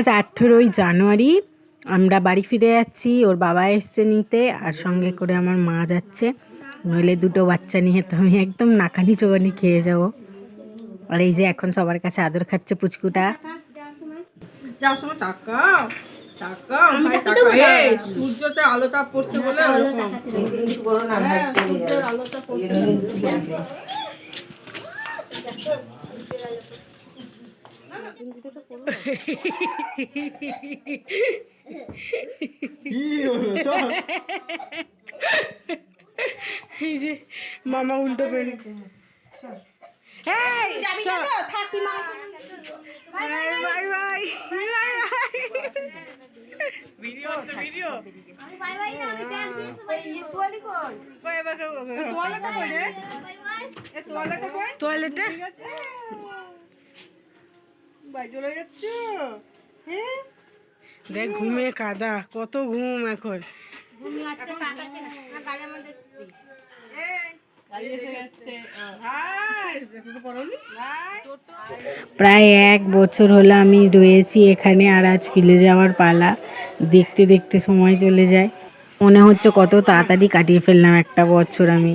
আজ 18ই জানুয়ারি। আমরা বাড়ি ফিরে যাচ্ছি, ওর বাবা এসছে নিতে, আর সঙ্গে করে আমার মা যাচ্ছে। নইলে দুটো বাচ্চা নিয়ে তো আমি একদম নাকানি চোবানি খেয়ে যাবো। আর এই যে এখন সবার কাছে আদর খাচ্ছে পুচকুটা। সূর্যতে আলোটা পড়ছে বলে এই যে মামা উল্টো পেরে বাই বাই টয়লেটে দেখ ঘুমে কাদা, কত ঘুম এখন। প্রায় 1 বছর হলো আমি রয়েছি এখানে, আর আজ ফিরে যাওয়ার পালা। দেখতে দেখতে সময় চলে যায়, মনে হচ্ছে কত তাড়াতাড়ি কাটিয়ে ফেললাম 1 বছর আমি।